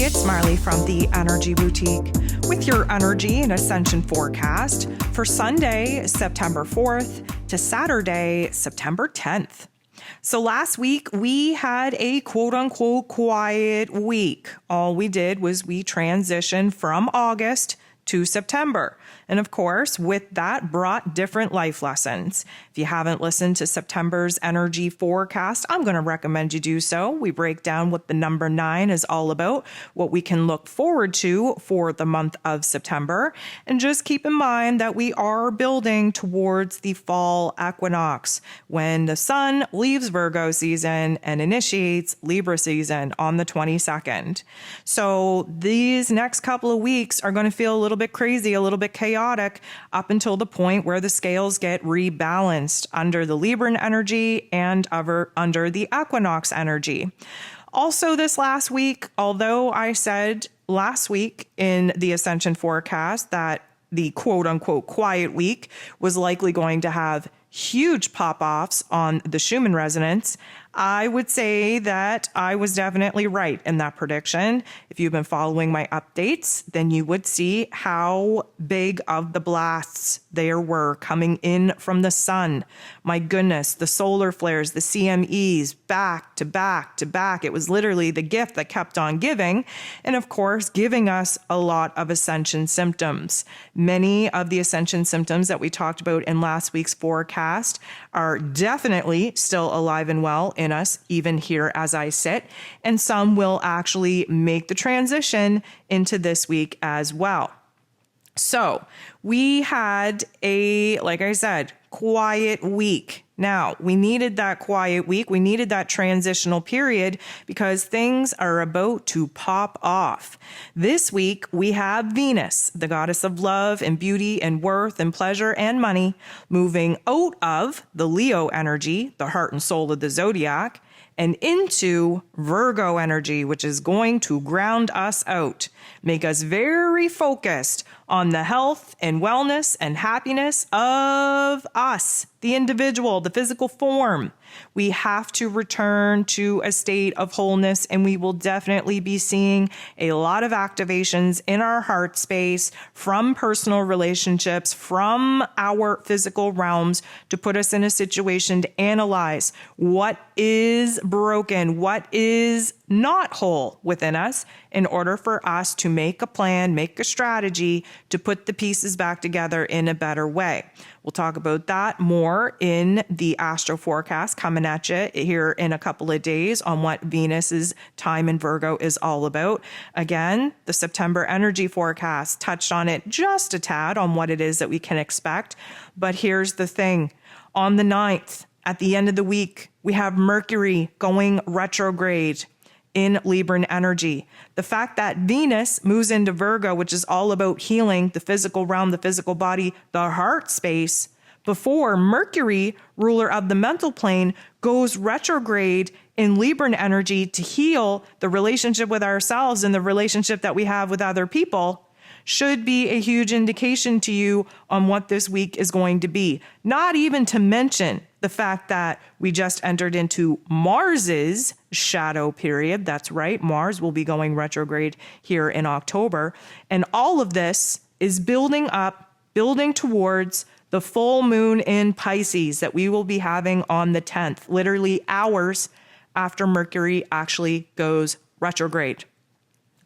it's Marley from the Energy Boutique with your energy and ascension forecast for Sunday, September 4th to Saturday, September 10th. So last week we had a quote unquote quiet week. All we did was we transitioned from August to September. And of course, with that brought different life lessons. If you haven't listened to September's energy forecast, I'm going to recommend you do so. We break down what the number 9 is all about, what we can look forward to for the month of September. And just keep in mind that we are building towards the fall equinox when the sun leaves Virgo season and initiates Libra season on the 22nd. So these next couple of weeks are going to feel a little bit crazy, a little bit chaotic up until the point where the scales get rebalanced under the Libran energy and under the equinox energy. Also this last week, although I said last week in the Ascension forecast that the quote unquote quiet week was likely going to have huge pop-offs on the Schumann Resonance, I would say that I was definitely right in that prediction. If you've been following my updates, then you would see how big of the blasts there were coming in from the sun. My goodness, the solar flares, the CMEs, back to back to back. It was literally the gift that kept on giving. And of course, giving us a lot of ascension symptoms. Many of the ascension symptoms that we talked about in last week's forecast are definitely still alive and well in us, even here as I sit, and some will actually make the transition into this week as well. So we had like I said, quiet week. Now, we needed that quiet week. We needed that transitional period because things are about to pop off. This week, we have Venus, the goddess of love and beauty and worth and pleasure and money, moving out of the Leo energy, the heart and soul of the zodiac, and into Virgo energy, which is going to ground us out, make us very focused on the health and wellness and happiness of us, the individual, the physical form. We have to return to a state of wholeness, and we will definitely be seeing a lot of activations in our heart space from personal relationships, from our physical realms to put us in a situation to analyze what is broken, what is not whole within us in order for us to make a plan, make a strategy to put the pieces back together in a better way. We'll talk about that more in the astro forecast coming at you here in a couple of days on what Venus's time in Virgo is all about. Again, the September energy forecast touched on it just a tad on what it is that we can expect. But here's the thing. On the 9th, at the end of the week, we have Mercury going retrograde in Libran energy. The fact that Venus moves into Virgo, which is all about healing the physical realm, the physical body, the heart space, before Mercury, ruler of the mental plane, goes retrograde in Libran energy to heal the relationship with ourselves and the relationship that we have with other people, should be a huge indication to you on what this week is going to be. Not even to mention the fact that we just entered into Mars's shadow period. That's right, Mars will be going retrograde here in October. And all of this is building towards the full moon in Pisces that we will be having on the 10th, literally hours after Mercury actually goes retrograde.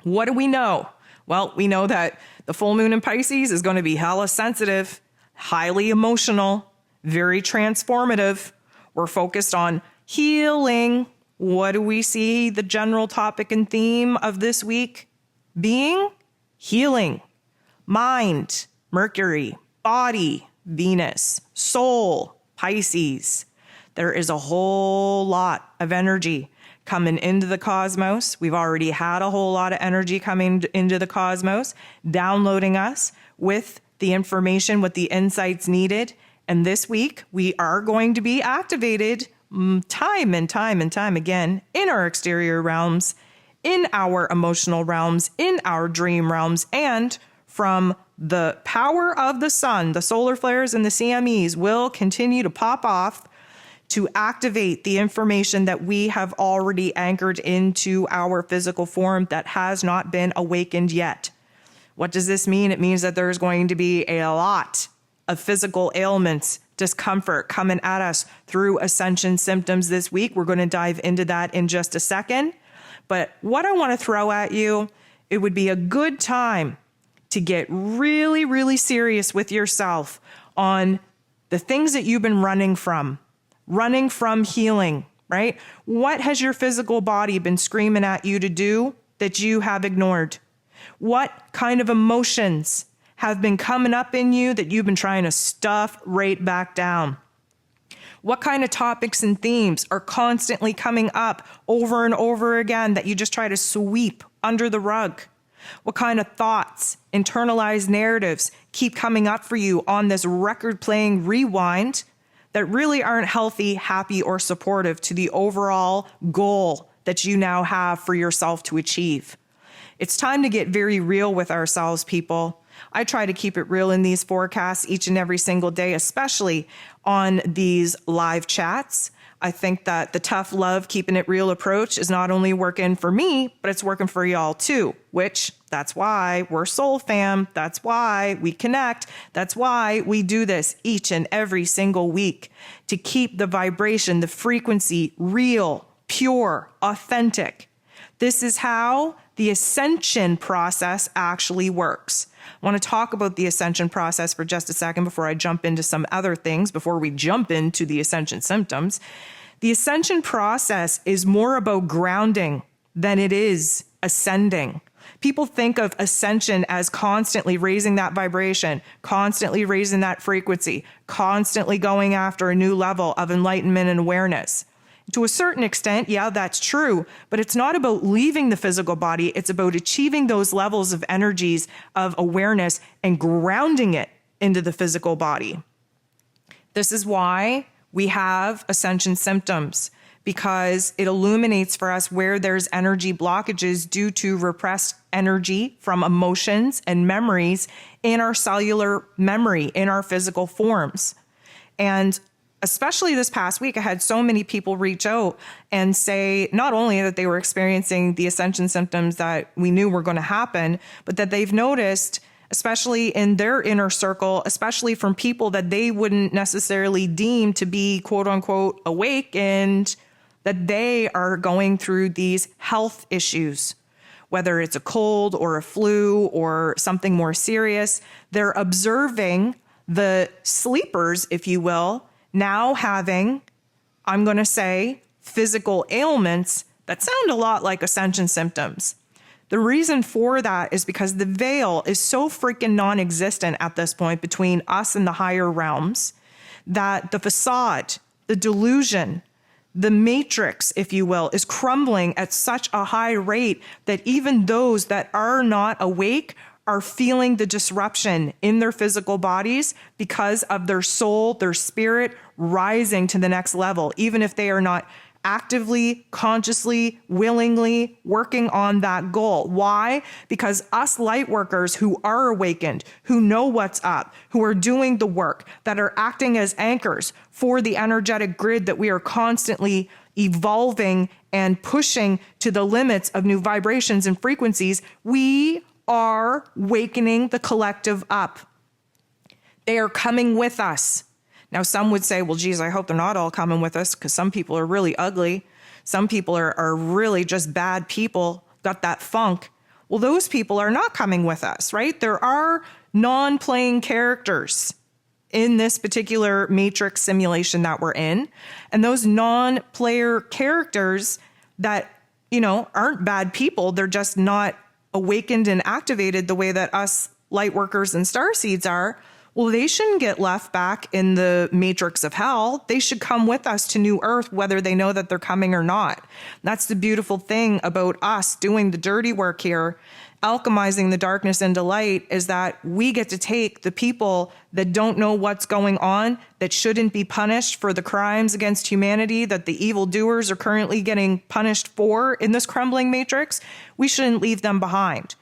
What do we know? Well, we know that the full moon in Pisces is going to be hella sensitive, highly emotional, very transformative. We're focused on healing. What do we see the general topic and theme of this week being? Healing. Mind, Mercury, body, Venus, soul, Pisces. There is a whole lot of energy coming into the cosmos. We've already had a whole lot of energy coming into the cosmos, downloading us with the information, with the insights needed. And this week, we are going to be activated time and time and time again in our exterior realms, in our emotional realms, in our dream realms, and from the power of the sun, the solar flares and the CMEs will continue to pop off to activate the information that we have already anchored into our physical form that has not been awakened yet. What does this mean? It means that there's going to be a lot of physical ailments, discomfort coming at us through Ascension symptoms this week. We're going to dive into that in just a second. But what I want to throw at you, it would be a good time to get really, really serious with yourself on the things that you've been running from healing, right? What has your physical body been screaming at you to do that you have ignored? What kind of emotions have been coming up in you that you've been trying to stuff right back down? What kind of topics and themes are constantly coming up over and over again that you just try to sweep under the rug? What kind of thoughts, internalized narratives keep coming up for you on this record playing rewind that really aren't healthy, happy, or supportive to the overall goal that you now have for yourself to achieve? It's time to get very real with ourselves, people. I try to keep it real in these forecasts each and every single day, especially on these live chats. I think that the tough love, keeping it real approach is not only working for me, but it's working for y'all too, which that's why we're soul fam. That's why we connect. That's why we do this each and every single week, to keep the vibration, the frequency real, pure, authentic. This is how the Ascension process actually works. I want to talk about the Ascension process for just a second before I jump into some other things, before we jump into the Ascension symptoms. The Ascension process is more about grounding than it is ascending. People think of Ascension as constantly raising that vibration, constantly raising that frequency, constantly going after a new level of enlightenment and awareness. To a certain extent, yeah, that's true, but it's not about leaving the physical body. It's about achieving those levels of energies of awareness and grounding it into the physical body. This is why we have Ascension symptoms, because it illuminates for us where there's energy blockages due to repressed energy from emotions and memories in our cellular memory, in our physical forms. And especially this past week, I had so many people reach out and say not only that they were experiencing the Ascension symptoms that we knew were going to happen, but that they've noticed, especially in their inner circle, especially from people that they wouldn't necessarily deem to be quote unquote awakened, that they are going through these health issues, whether it's a cold or a flu or something more serious. They're observing the sleepers, if you will, now having, I'm going to say, physical ailments that sound a lot like Ascension symptoms. The reason for that is because the veil is so freaking non-existent at this point between us and the higher realms that the facade, the delusion, the matrix, if you will, is crumbling at such a high rate that even those that are not awake are feeling the disruption in their physical bodies because of their soul, their spirit rising to the next level, even if they are not actively, consciously, willingly working on that goal. Why? Because us light workers who are awakened, who know what's up, who are doing the work, that are acting as anchors for the energetic grid that we are constantly evolving and pushing to the limits of new vibrations and frequencies, we are wakening the collective up. They are coming with us. Now, some would say, well, geez, I hope they're not all coming with us, because some people are really ugly. Some people are really just bad people, got that funk. Well, those people are not coming with us, right? There are non-playing characters in this particular matrix simulation that we're in. And those non-player characters that, aren't bad people, they're just not awakened and activated the way that us light workers and starseeds are, well, they shouldn't get left back in the matrix of hell. They should come with us to New Earth, whether they know that they're coming or not. That's the beautiful thing about us doing the dirty work here, alchemizing the darkness into light, is that we get to take the people that don't know what's going on, that shouldn't be punished for the crimes against humanity that the evildoers are currently getting punished for in this crumbling matrix. We shouldn't leave them behind.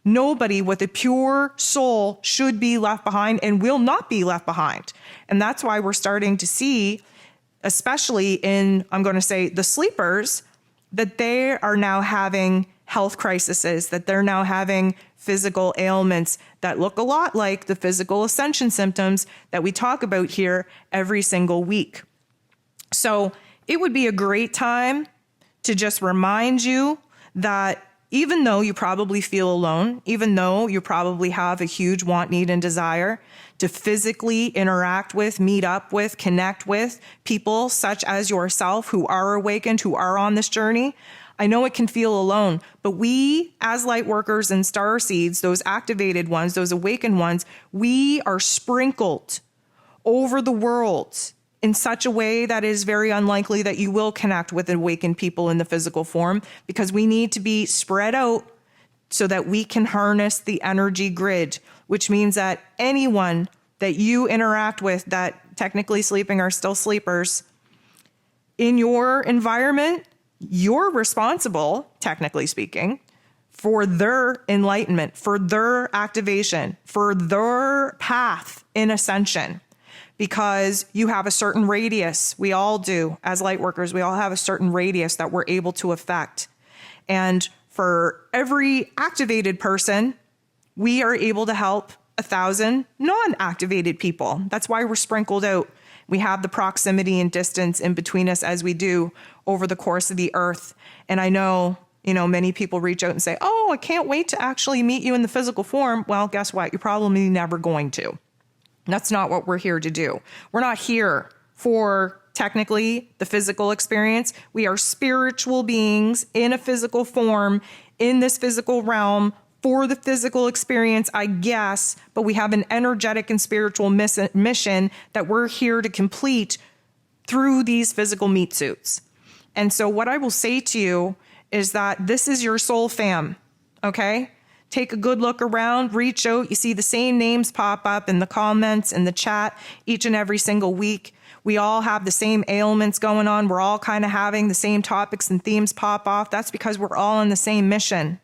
Nobody with a pure soul should be left behind and will not be left behind. And that's why we're starting to see especially in, I'm going to say, the sleepers, that they are now having health crises, that they're now having physical ailments that look a lot like the physical ascension symptoms that we talk about here every single week. So it would be a great time to just remind you that even though you probably feel alone, even though you probably have a huge want, need, and desire to physically interact with, meet up with, connect with people such as yourself who are awakened, who are on this journey, I know it can feel alone, but we as light workers and star seeds, those activated ones, those awakened ones, we are sprinkled over the world in such a way that is very unlikely that you will connect with awakened people in the physical form, because we need to be spread out so that we can harness the energy grid, which means that anyone that you interact with that technically sleeping are still sleepers in your environment, you're responsible, technically speaking, for their enlightenment, for their activation, for their path in ascension. Because you have a certain radius. We all do. As light workers, we all have a certain radius that we're able to affect. And for every activated person, we are able to help 1,000 non-activated people. That's why we're sprinkled out. We have the proximity and distance in between us as we do over the course of the earth. And I know, many people reach out and say, oh, I can't wait to actually meet you in the physical form. Well, guess what? You're probably never going to. That's not what we're here to do. We're not here for technically the physical experience. We are spiritual beings in a physical form, in this physical realm, for the physical experience, I guess, but we have an energetic and spiritual mission that we're here to complete through these physical meat suits. And so what I will say to you is that this is your soul fam, okay? Take a good look around, reach out. You see the same names pop up in the comments, in the chat each and every single week. We all have the same ailments going on. We're all kind of having the same topics and themes pop off. That's because we're all on the same mission.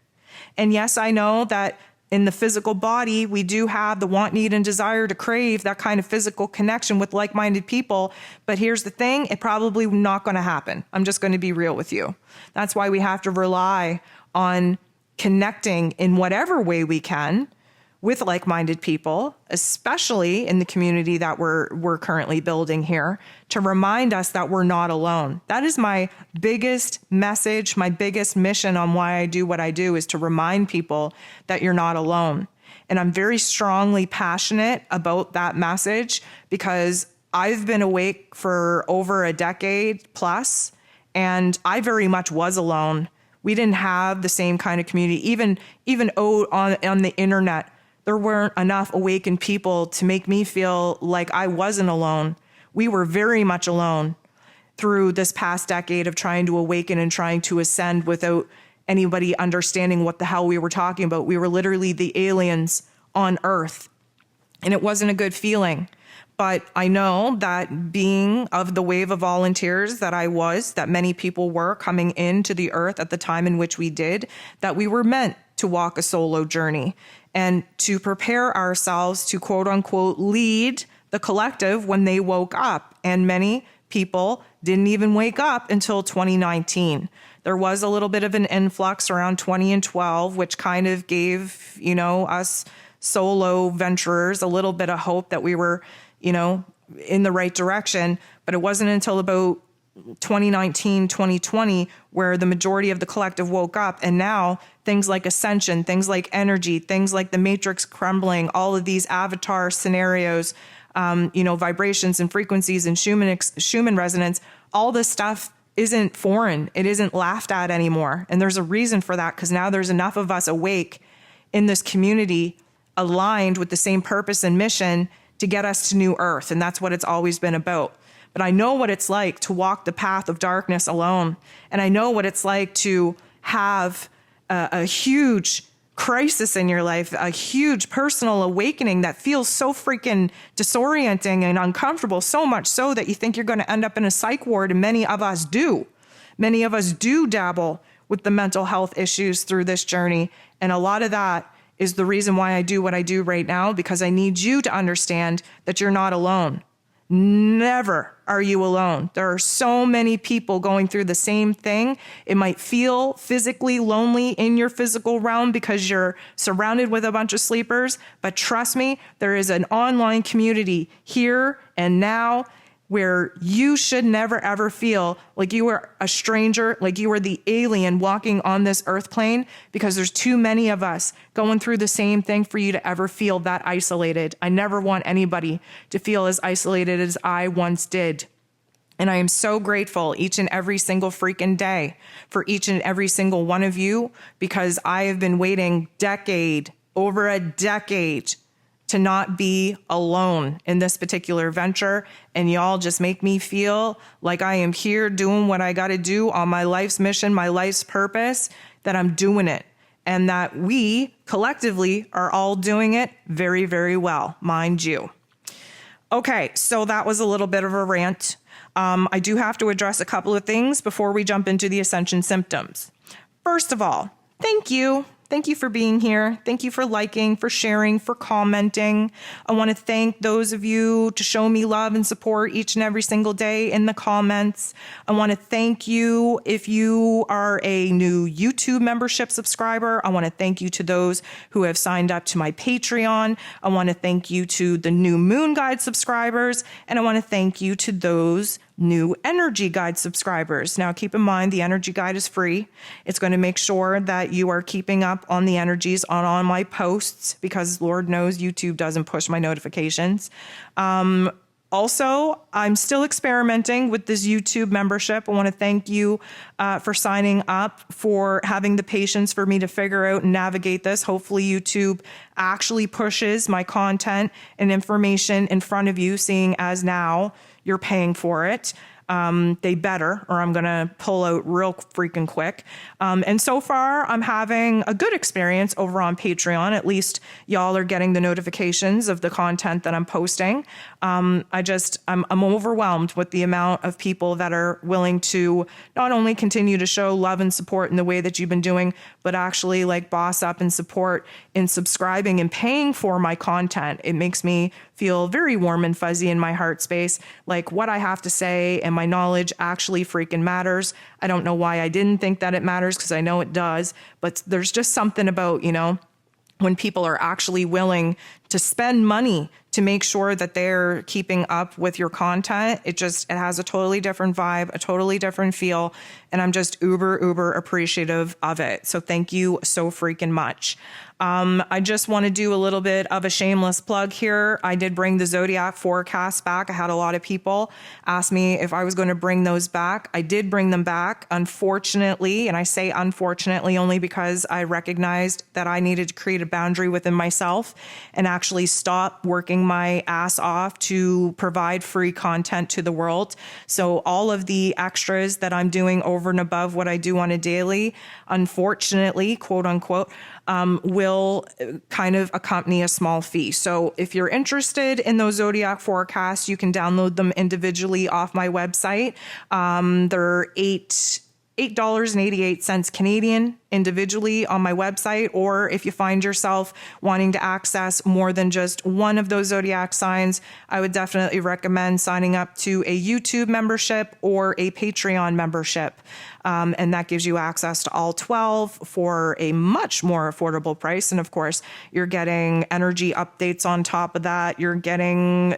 And yes, I know that in the physical body, we do have the want, need, and desire to crave that kind of physical connection with like-minded people. But here's the thing, it probably not going to happen. I'm just going to be real with you. That's why we have to rely on connecting in whatever way we can with like-minded people, especially in the community that we're currently building here, to remind us that we're not alone. That is my biggest message, my biggest mission on why I do what I do, is to remind people that you're not alone. And I'm very strongly passionate about that message because I've been awake for over a decade plus, and I very much was alone. We didn't have the same kind of community. Even on the internet, there weren't enough awakened people to make me feel like I wasn't alone. We were very much alone through this past decade of trying to awaken and trying to ascend without anybody understanding what the hell we were talking about. We were literally the aliens on Earth, and it wasn't a good feeling. But I know that being of the wave of volunteers that I was, that many people were coming into the earth at the time in which we did, that we were meant to walk a solo journey and to prepare ourselves to quote unquote lead the collective when they woke up. And many people didn't even wake up until 2019. There was a little bit of an influx around 20 and 12, which kind of gave, us solo venturers a little bit of hope that we were in the right direction. But it wasn't until about 2019, 2020, where the majority of the collective woke up. And now things like Ascension, things like energy, things like the matrix crumbling, all of these avatar scenarios, vibrations and frequencies and Schumann resonance, all this stuff isn't foreign. It isn't laughed at anymore. And there's a reason for that, because now there's enough of us awake in this community aligned with the same purpose and mission to get us to New Earth. And that's what it's always been about. But I know what it's like to walk the path of darkness alone. And I know what it's like to have a huge crisis in your life, a huge personal awakening that feels so freaking disorienting and uncomfortable, so much so that you think you're going to end up in a psych ward. And many of us do. Many of us do dabble with the mental health issues through this journey. And a lot of that is the reason why I do what I do right now, because I need you to understand that you're not alone, Never are you alone. There are so many people going through the same thing. It might feel physically lonely in your physical realm because you're surrounded with a bunch of sleepers, but trust me, there is an online community here and now where you should never ever feel like you are a stranger, like you are the alien walking on this earth plane, because there's too many of us going through the same thing for you to ever feel that isolated. I never want anybody to feel as isolated as I once did. And I am so grateful each and every single freaking day for each and every single one of you, because I have been waiting over a decade to not be alone in this particular venture. And y'all just make me feel like I am here doing what I got to do on my life's mission, my life's purpose, that I'm doing it. And that we collectively are all doing it very, very well, mind you. Okay, so that was a little bit of a rant. I do have to address a couple of things before we jump into the Ascension symptoms. First of all, thank you. Thank you for being here. Thank you for liking, for sharing, for commenting. I want to thank those of you to show me love and support each and every single day in the comments. I want to thank you if you are a new YouTube membership subscriber. I want to thank you to those who have signed up to my Patreon. I want to thank you to the new Moon Guide subscribers. And I want to thank you to those new Energy Guide subscribers. Now, keep in mind, the Energy Guide is free. It's going to make sure that you are keeping up on the energies on my posts, because Lord knows YouTube doesn't push my notifications. Also, I'm still experimenting with this YouTube membership. I want to thank you for signing up, for having the patience for me to figure out and navigate this. Hopefully YouTube actually pushes my content and information in front of you, seeing as now you're paying for it. They better, or I'm going to pull out real freaking quick. And so far, I'm having a good experience over on Patreon. At least y'all are getting the notifications of the content that I'm posting. I'm overwhelmed with the amount of people that are willing to not only continue to show love and support in the way that you've been doing, but actually like boss up and support in subscribing and paying for my content. It makes me feel very warm and fuzzy in my heart space. Like what I have to say and my knowledge actually freaking matters. I don't know why I didn't think that it matters, because I know it does, but there's just something about, when people are actually willing to spend money to make sure that they're keeping up with your content. It has a totally different vibe, a totally different feel. And I'm just uber appreciative of it. So thank you so freaking much. I just want to do a little bit of a shameless plug here. I did bring the Zodiac forecast back. I had a lot of people ask me if I was going to bring those back. I did bring them back, unfortunately. And I say unfortunately only because I recognized that I needed to create a boundary within myself and actually stop working my ass off to provide free content to the world. So all of the extras that I'm doing over and above what I do on a daily, unfortunately, quote unquote, will kind of accompany a small fee. So if you're interested in those Zodiac forecasts, you can download them individually off my website. They're $8.88 Canadian individually on my website. Or if you find yourself wanting to access more than just one of those zodiac signs, I would definitely recommend signing up to a YouTube membership or a Patreon membership. And that gives you access to all 12 for a much more affordable price. And of course, you're getting energy updates on top of that. You're getting,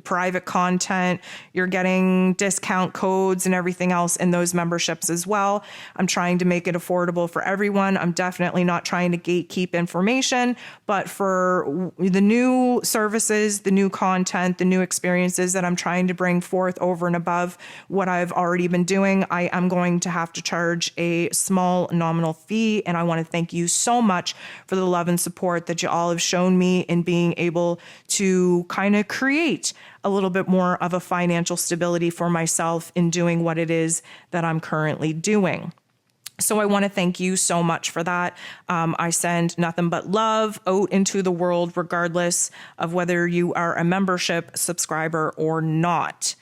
private content. You're getting discount codes and everything else in those memberships as well. I'm trying to make it affordable for everyone. I'm definitely not trying to gatekeep information, but for the new services, the new content, the new experiences that I'm trying to bring forth over and above what I've already been doing, I am going to have to charge a small nominal fee. And I want to thank you so much for the love and support that you all have shown me in being able to kind of create a little bit more of a financial stability for myself in doing what it is that I'm currently doing. So I want to thank you so much for that. I send nothing but love out into the world, regardless of whether you are a membership subscriber or not.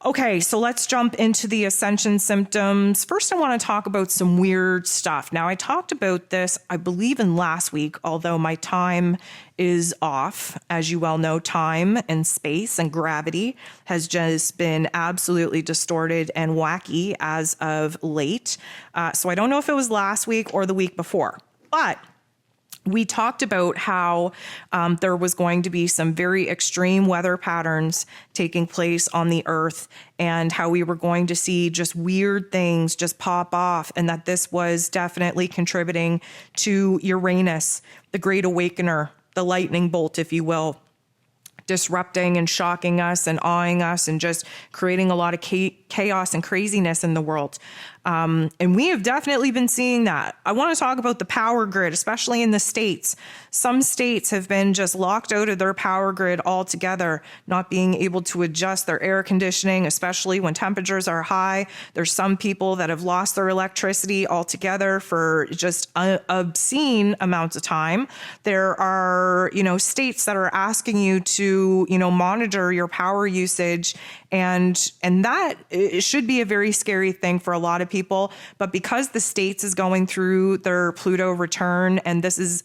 Okay, so let's jump into the Ascension symptoms. First, I want to talk about some weird stuff. Now, I talked about this, I believe, in last week, although my time is off. As you well know, time and space and gravity has just been absolutely distorted and wacky as of late. So I don't know if it was last week or the week before, but we talked about how there was going to be some very extreme weather patterns taking place on the earth, and how we were going to see just weird things just pop off, and that this was definitely contributing to Uranus, the great awakener, the lightning bolt, if you will, disrupting and shocking us and awing us and just creating a lot of chaos and craziness in the world. And we have definitely been seeing that. I want to talk about the power grid, especially in the States. Some states have been just locked out of their power grid altogether, not being able to adjust their air conditioning, especially when temperatures are high. There's some people that have lost their electricity altogether for just obscene amounts of time. There are, states that are asking you to, monitor your power usage, and that it should be a very scary thing for a lot of people. But because the States is going through their Pluto return, and this is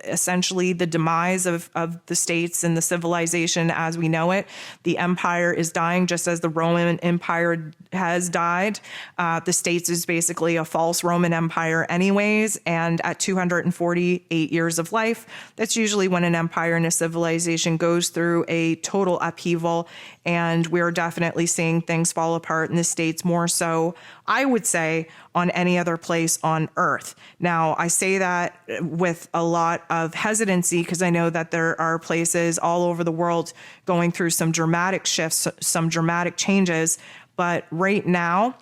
essentially the demise of the States and the civilization as we know it, the empire is dying just as the Roman Empire has died. The States is basically a false Roman Empire anyways, and at 248 years of life, that's usually when an empire and a civilization goes through a total upheaval, and we're definitely seeing things fall apart in the States more so, I would say, on any other place on Earth. Now, I say that with a lot of hesitancy because I know that there are places all over the world going through some dramatic shifts, some dramatic changes. But right now,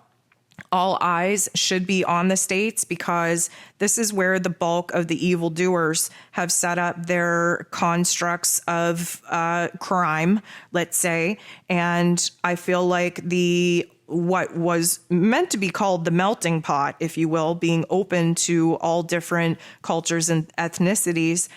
all eyes should be on the States because this is where the bulk of the evildoers have set up their constructs of crime, let's say. And I feel like what was meant to be called the melting pot, if you will, being open to all different cultures and ethnicities,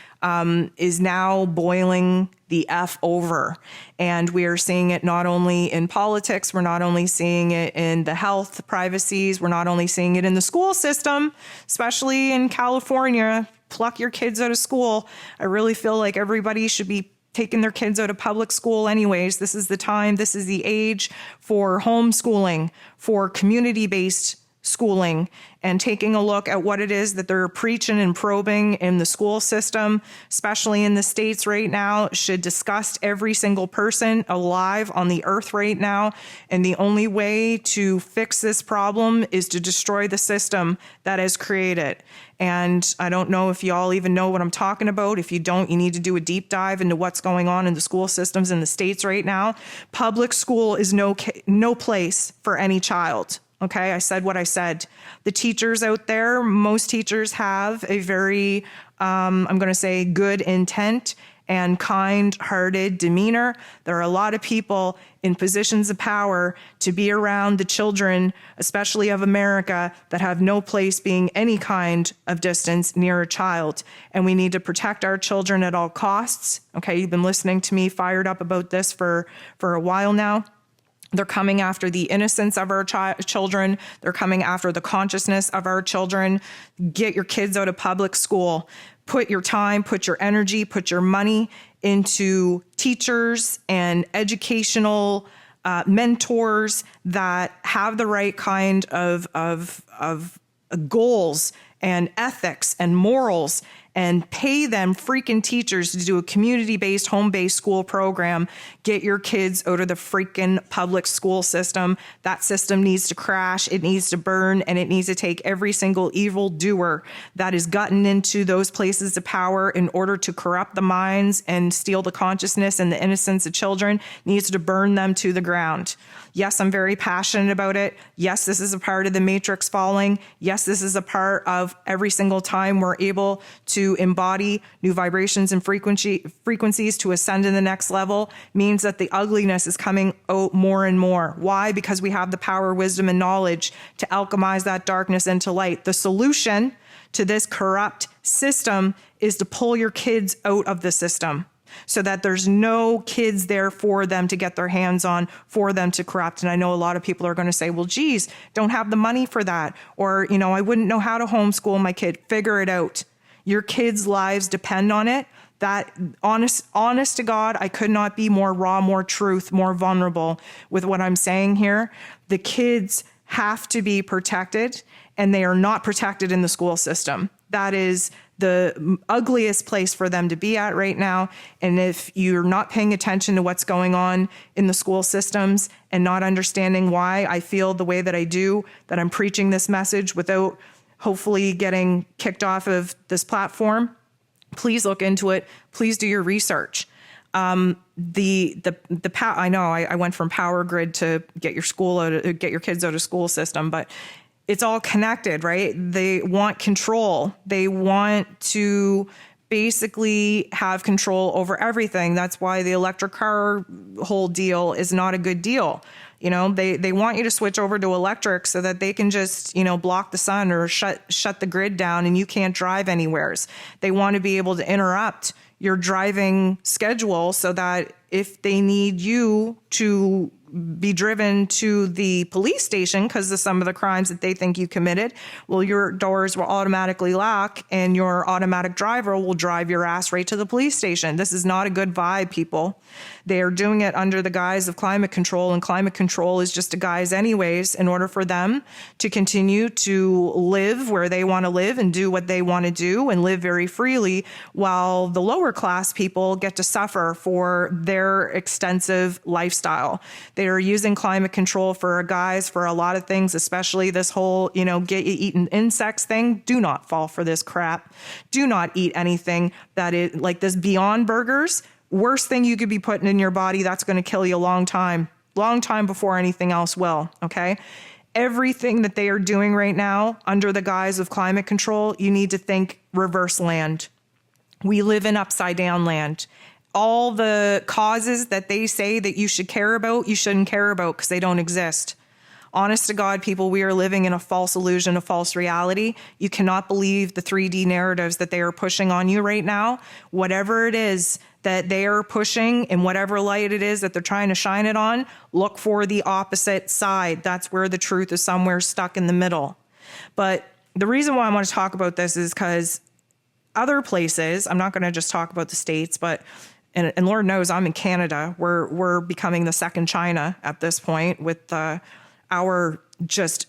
is now boiling the F over. And we are seeing it not only in politics, we're not only seeing it in the health privacies, we're not only seeing it in the school system, especially in California. Pluck your kids out of school. I really feel like everybody should be taking their kids out of public school anyways. This is the time, this is the age for homeschooling, for community-based schooling, and taking a look at what it is that they're preaching and probing in the school system, especially in the States right now, should disgust every single person alive on the earth right now. And the only way to fix this problem is to destroy the system that has created. And I don't know if y'all even know what I'm talking about. If you don't, you need to do a deep dive into what's going on in the school systems in the States right now. Public school is no place for any child. Okay, I said what I said. The teachers out there, most teachers have a very, I'm going to say, good intent and kind-hearted demeanor. There are a lot of people in positions of power to be around the children, especially of America, that have no place being any kind of distance near a child. And we need to protect our children at all costs. Okay, you've been listening to me fired up about this for a while now. They're coming after the innocence of our children. They're coming after the consciousness of our children. Get your kids out of public school. Put your time, put your energy, put your money into teachers and educational mentors that have the right kind of goals and ethics and morals, and pay them freaking teachers to do a community-based, home-based school program. Get your kids out of the freaking public school system. That system needs to crash, it needs to burn, and it needs to take every single evil doer that has gotten into those places of power in order to corrupt the minds and steal the consciousness and the innocence of children, needs to burn them to the ground. Yes, I'm very passionate about it. Yes, this is a part of the matrix falling. Yes, this is a part of every single time we're able to embody new vibrations and frequencies to ascend to the next level, means that the ugliness is coming out more and more. Why? Because we have the power, wisdom, and knowledge to alchemize that darkness into light. The solution to this corrupt system is to pull your kids out of the system. so that there's no kids there for them to get their hands on, for them to corrupt. And I know a lot of people are going to say, well, geez, don't have the money for that. Or, I wouldn't know how to homeschool my kid. Figure it out. Your kids' lives depend on it. That honest to God, I could not be more raw, more truth, more vulnerable with what I'm saying here. The kids have to be protected, and they are not protected in the school system. That is the ugliest place for them to be at right now. And if you're not paying attention to what's going on in the school systems and not understanding why I feel the way that I do, that I'm preaching this message without hopefully getting kicked off of this platform, please look into it. Please do your research. I know I went from power grid to get your kids out of school system, but it's all connected, right? They want control. They want to basically have control over everything. That's why the electric car whole deal is not a good deal. They want you to switch over to electric so that they can just, block the sun or shut the grid down and you can't drive anywheres. They want to be able to interrupt your driving schedule so that if they need you to be driven to the police station because of some of the crimes that they think you committed, well, your doors will automatically lock and your automatic driver will drive your ass right to the police station. This is not a good vibe, people. They are doing it under the guise of climate control, and climate control is just a guise anyways in order for them to continue to live where they want to live and do what they want to do and live very freely, while the lower class people get to suffer for their extensive lifestyle. They are using climate control for a guise for a lot of things, especially this whole, get you eating insects thing. Do not fall for this crap. Do not eat anything that is like this Beyond Burgers. Worst thing you could be putting in your body. That's going to kill you a long time before anything else will. Okay. Everything that they are doing right now under the guise of climate control, you need to think reverse land. We live in upside down land. All the causes that they say that you should care about, you shouldn't care about because they don't exist. Honest to God, people, we are living in a false illusion, a false reality. You cannot believe the 3D narratives that they are pushing on you right now. Whatever it is that they are pushing in whatever light it is that they're trying to shine it on, look for the opposite side. That's where the truth is somewhere stuck in the middle. But the reason why I want to talk about this is because other places, I'm not going to just talk about the States, but and Lord knows I'm in Canada. We're becoming the second China at this point with our just,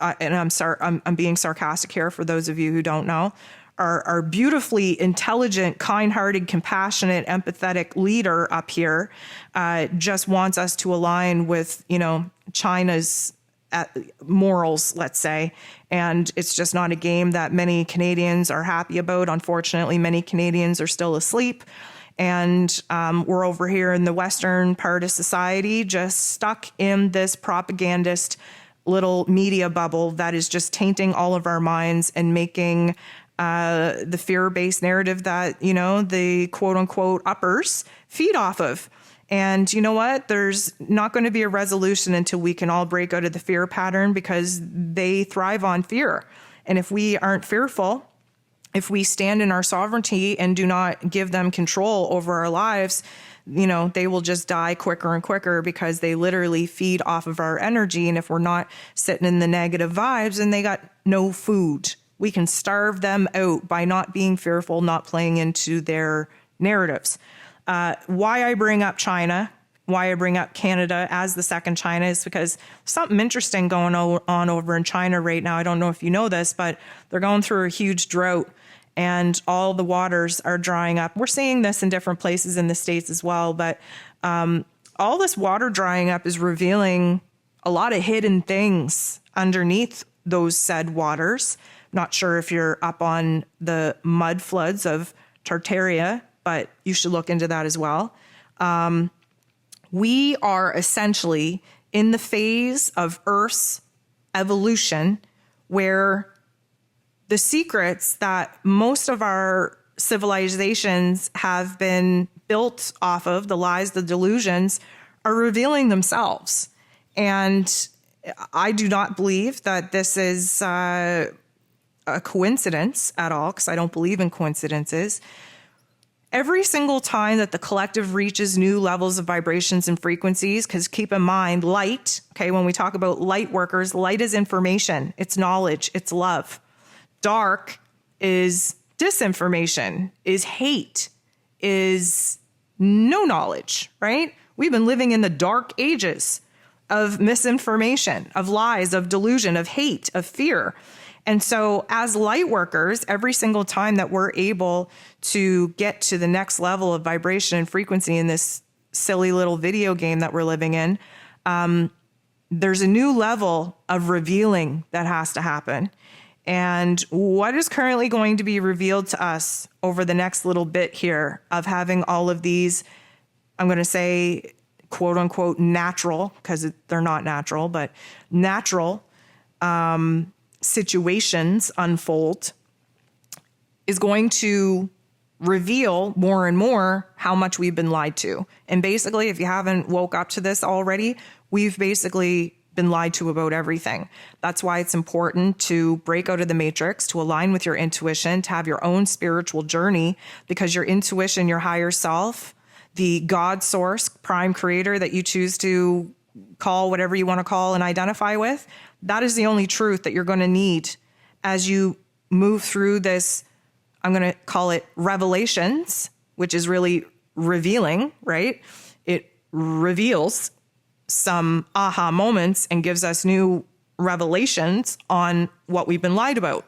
and I'm sorry, I'm being sarcastic here for those of you who don't know, our beautifully intelligent, kind-hearted, compassionate, empathetic leader up here just wants us to align with, China's morals, let's say. And it's just not a game that many Canadians are happy about. Unfortunately, many Canadians are still asleep. And we're over here in the Western part of society just stuck in this propagandist little media bubble that is just tainting all of our minds and making the fear-based narrative that, the quote-unquote uppers feed off of. And you know what? There's not going to be a resolution until we can all break out of the fear pattern, because they thrive on fear. And if we aren't fearful, if we stand in our sovereignty and do not give them control over our lives, they will just die quicker and quicker because they literally feed off of our energy. And if we're not sitting in the negative vibes, then they got no food. We can starve them out by not being fearful, not playing into their narratives. Why I bring up China, why I bring up Canada as the second China is because something interesting going on over in China right now. I don't know if you know this, but they're going through a huge drought and all the waters are drying up. We're seeing this in different places in the States as well, but all this water drying up is revealing a lot of hidden things underneath those said waters. Not sure if you're up on the mud floods of Tartaria, but you should look into that as well. We are essentially in the phase of Earth's evolution where the secrets that most of our civilizations have been built off of, the lies, the delusions, are revealing themselves. And I do not believe that this is a coincidence at all, because I don't believe in coincidences. every single time that the collective reaches new levels of vibrations and frequencies, because keep in mind, light, okay, when we talk about light workers, light is information, it's knowledge, it's love. Dark is disinformation, is hate, is no knowledge, right? We've been living in the dark ages of misinformation, of lies, of delusion, of hate, of fear. And so as light workers, every single time that we're able to get to the next level of vibration and frequency in this silly little video game that we're living in, there's a new level of revealing that has to happen. And what is currently going to be revealed to us over the next little bit here of having all of these, I'm going to say, quote unquote, natural, because they're not natural, but natural situations unfold, is going to reveal more and more how much we've been lied to. And basically, if you haven't woke up to this already, we've basically been lied to about everything. That's why it's important to break out of the matrix, to align with your intuition, to have your own spiritual journey, because your intuition, your higher self, the God source, prime creator that you choose to call whatever you want to call and identify with, that is the only truth that you're going to need as you move through this, I'm going to call it revelations, which is really revealing, right? It reveals some aha moments and gives us new revelations on what we've been lied about.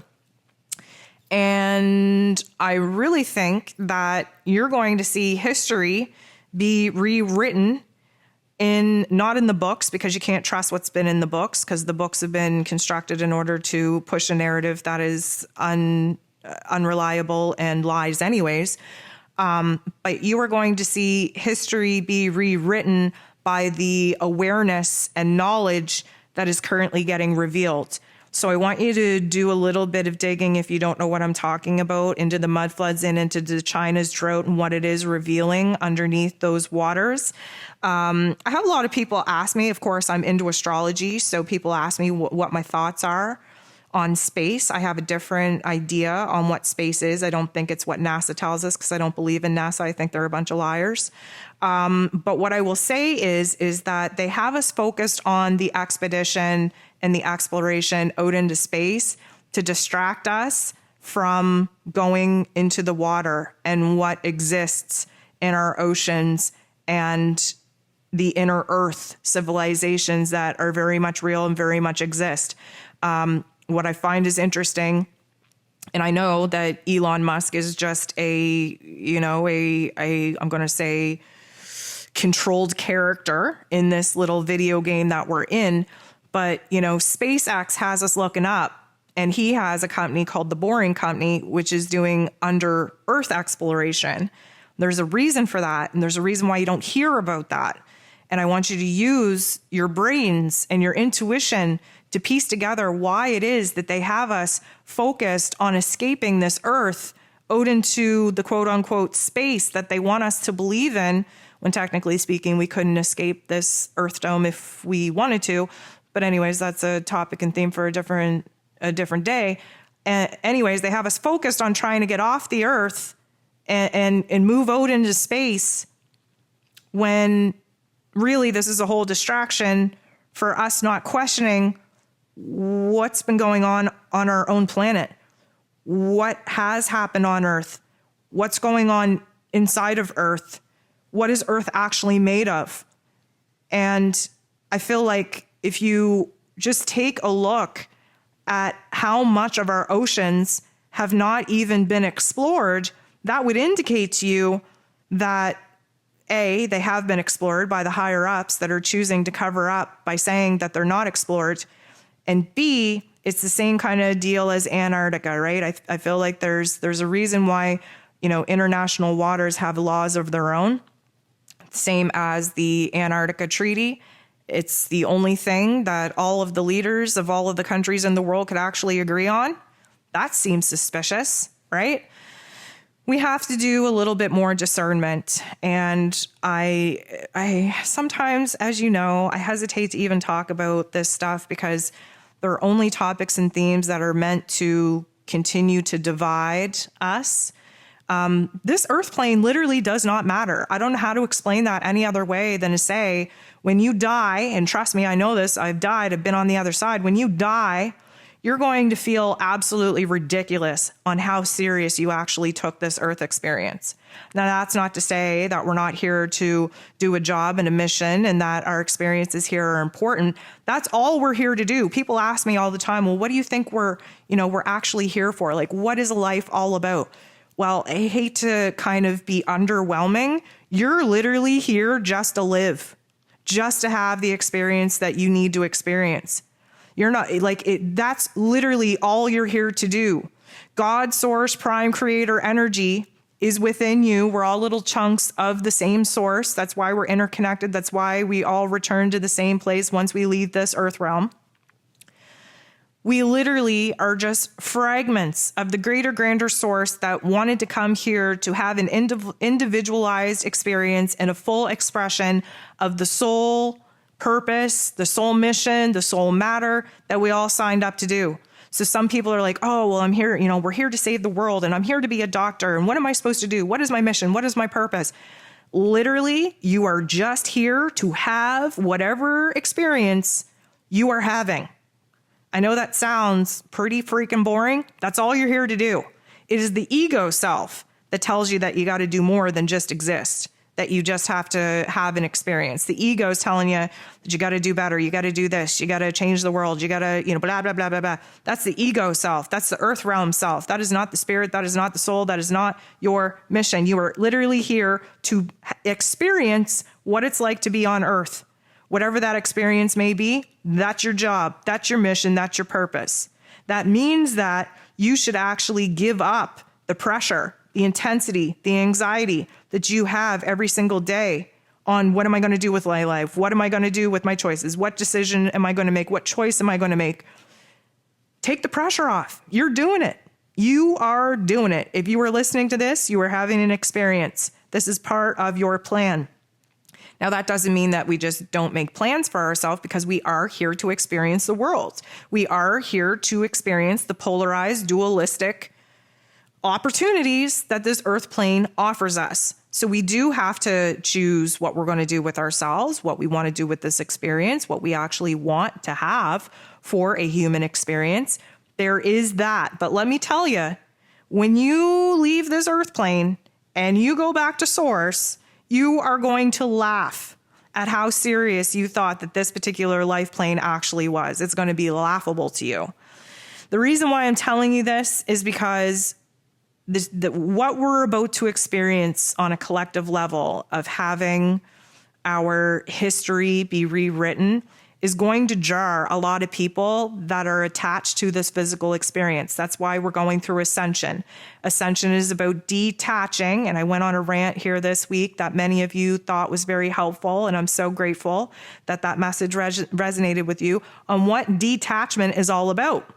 And I really think that you're going to see history be rewritten not in the books, because you can't trust what's been in the books, because the books have been constructed in order to push a narrative that is unreliable and lies anyways. But you are going to see history be rewritten by the awareness and knowledge that is currently getting revealed. So I want you to do a little bit of digging, if you don't know what I'm talking about, into the mud floods and into the China's drought and what it is revealing underneath those waters. I have a lot of people ask me, of course, I'm into astrology, so people ask me what my thoughts are on space. I have a different idea on what space is. I don't think it's what NASA tells us, because I don't believe in NASA. I think they're a bunch of liars. But what I will say is that they have us focused on the expedition and the exploration out into space to distract us from going into the water and what exists in our oceans and the inner earth civilizations that are very much real and very much exist. What I find is interesting, and I know that Elon Musk is just I'm going to say, controlled character in this little video game that we're in. But, SpaceX has us looking up, and he has a company called The Boring Company, which is doing under Earth exploration. There's a reason for that, and there's a reason why you don't hear about that. And I want you to use your brains and your intuition to piece together why it is that they have us focused on escaping this Earth out into the quote unquote space that they want us to believe in, when technically speaking, we couldn't escape this Earth dome if we wanted to. But anyways, that's a topic and theme for a different day. And anyways, they have us focused on trying to get off the Earth and move out into space, when really this is a whole distraction for us not questioning what's been going on our own planet, what has happened on Earth, what's going on inside of Earth, what is Earth actually made of. And I feel like if you just take a look at how much of our oceans have not even been explored, that would indicate to you that A, they have been explored by the higher ups that are choosing to cover up by saying that they're not explored. And B, it's the same kind of deal as Antarctica, right? I feel like there's a reason why, international waters have laws of their own, same as the Antarctica Treaty. It's the only thing that all of the leaders of all of the countries in the world could actually agree on. That seems suspicious, right? We have to do a little bit more discernment. And I sometimes, as you know, I hesitate to even talk about this stuff, because they're only topics and themes that are meant to continue to divide us. This earth plane literally does not matter. I don't know how to explain that any other way than to say, when you die, and trust me, I know this, I've died, I've been on the other side. When you die, you're going to feel absolutely ridiculous on how serious you actually took this earth experience. Now, that's not to say that we're not here to do a job and a mission and that our experiences here are important. That's all we're here to do. People ask me all the time, well, what do you think we're actually here for? Like, what is life all about? Well, I hate to kind of be underwhelming. You're literally here just to live, just to have the experience that you need to experience. You're not that's literally all you're here to do. God, source, prime creator energy is within you. We're all little chunks of the same source. That's why we're interconnected. That's why we all return to the same place once we leave this earth realm. We literally are just fragments of the greater, grander source that wanted to come here to have an individualized experience and a full expression of the soul purpose, the soul mission, the soul matter that we all signed up to do. So some people are like, oh, well, I'm here, we're here to save the world and I'm here to be a doctor. And what am I supposed to do? What is my mission? What is my purpose? Literally, you are just here to have whatever experience you are having. I know that sounds pretty freaking boring. That's all you're here to do. It is the ego self that tells you that you got to do more than just exist, that you just have to have an experience. The ego is telling you that you got to do better. You got to do this. You got to change the world. You got to, blah, blah, blah, blah, blah. That's the ego self. That's the earth realm self. That is not the spirit. That is not the soul. That is not your mission. You are literally here to experience what it's like to be on earth. Whatever that experience may be, that's your job. That's your mission. That's your purpose. That means that you should actually give up the pressure, the intensity, the anxiety that you have every single day on what am I going to do with my life? What am I going to do with my choices? What decision am I going to make? What choice am I going to make? Take the pressure off. You're doing it. You are doing it. If you were listening to this, you are having an experience. This is part of your plan. Now, that doesn't mean that we just don't make plans for ourselves, because we are here to experience the world. We are here to experience the polarized, dualistic opportunities that this earth plane offers us. So we do have to choose what we're going to do with ourselves, what we want to do with this experience, what we actually want to have for a human experience. There is that. But let me tell you, when you leave this earth plane and you go back to source, you are going to laugh at how serious you thought that this particular life plane actually was. It's going to be laughable to you. The reason why I'm telling you this is because what we're about to experience on a collective level of having our history be rewritten is going to jar a lot of people that are attached to this physical experience. That's why we're going through Ascension. Ascension is about detaching, and I went on a rant here this week that many of you thought was very helpful, and I'm so grateful that that message resonated with you on what detachment is all about.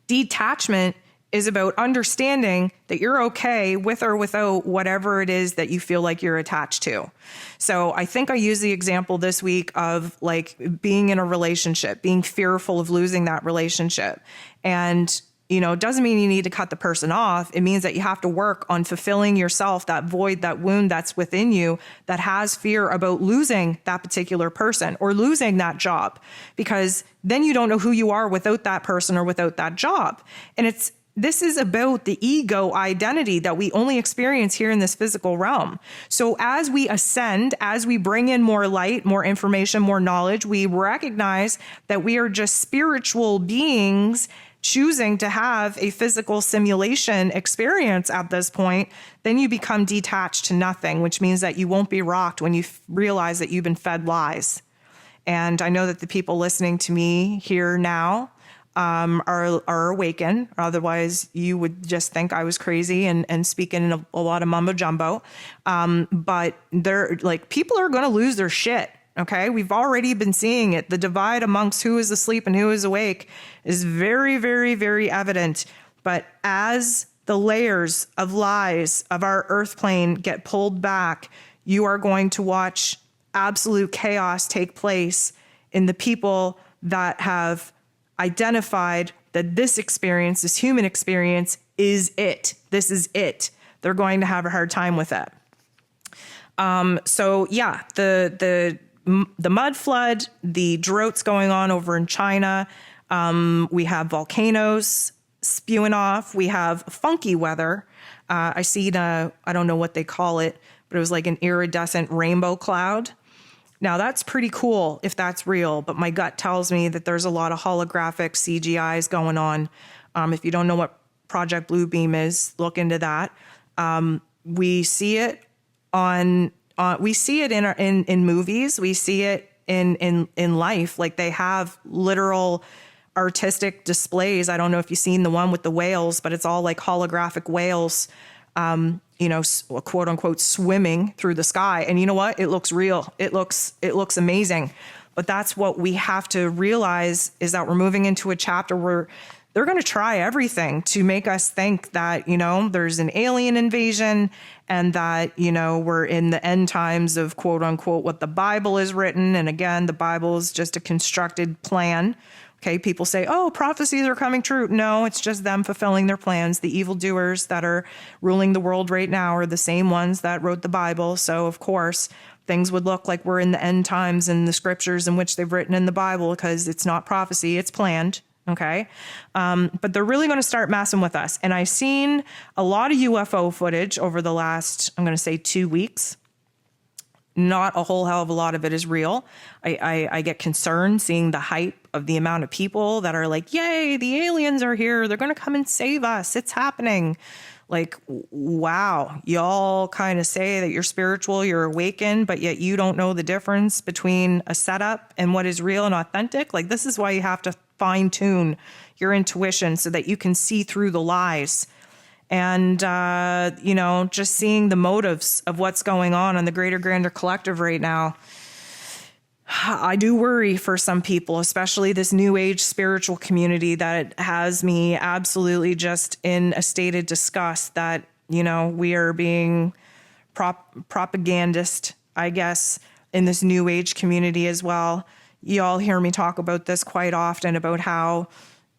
Detachment is about understanding that you're okay with or without whatever it is that you feel like you're attached to. So I think I used the example this week of like being in a relationship, being fearful of losing that relationship. And, it doesn't mean you need to cut the person off. It means that you have to work on fulfilling yourself, that void, that wound that's within you that has fear about losing that particular person or losing that job, because then you don't know who you are without that person or without that job. And this is about the ego identity that we only experience here in this physical realm. So as we ascend, as we bring in more light, more information, more knowledge, we recognize that we are just spiritual beings choosing to have a physical simulation experience at this point. Then you become detached to nothing, which means that you won't be rocked when you realize that you've been fed lies. And I know that the people listening to me here now are awakened. Otherwise, you would just think I was crazy and speaking in a lot of mumbo jumbo. But they're like, people are going to lose their shit. Okay. We've already been seeing it. The divide amongst who is asleep and who is awake is very, very, very evident. But as the layers of lies of our earth plane get pulled back, you are going to watch absolute chaos take place in the people that have identified that this experience, this human experience, is it. This is it. they're going to have a hard time with it. So yeah, the mud flood, the droughts going on over in China. We have volcanoes spewing off. We have funky weather. I seen I don't know what they call it, but it was like an iridescent rainbow cloud. Now that's pretty cool if that's real, but my gut tells me that there's a lot of holographic CGIs going on. If you don't know what Project Bluebeam is, look into that. We see it we see it in movies. We see it in life. Like they have literal artistic displays. I don't know if you've seen the one with the whales, but it's all like holographic whales, quote unquote, swimming through the sky. And you know what? It looks real. It looks amazing. But that's what we have to realize, is that we're moving into a chapter where they're going to try everything to make us think that, there's an alien invasion and that, we're in the end times of quote unquote what the Bible is written. And again, the Bible is just a constructed plan. Okay, people say, oh, prophecies are coming true. No, it's just them fulfilling their plans. The evildoers that are ruling the world right now are the same ones that wrote the Bible. So, of course, things would look like we're in the end times in the scriptures in which they've written in the Bible, because it's not prophecy, it's planned. Okay. But they're really going to start messing with us. And I've seen a lot of UFO footage over the last, I'm going to say 2 weeks. Not a whole hell of a lot of it is real. I get concerned seeing the hype of the amount of people that are like, yay, the aliens are here. They're going to come and save us. It's happening. Like, wow, y'all kind of say that you're spiritual, you're awakened, but yet you don't know the difference between a setup and what is real and authentic. Like, this is why you have to fine tune your intuition so that you can see through the lies. And, just seeing the motives of what's going on the greater, grander collective right now. I do worry for some people, especially this new age spiritual community that has me absolutely just in a state of disgust that, we are being propagandist, I guess, in this new age community as well. Y'all hear me talk about this quite often, about how,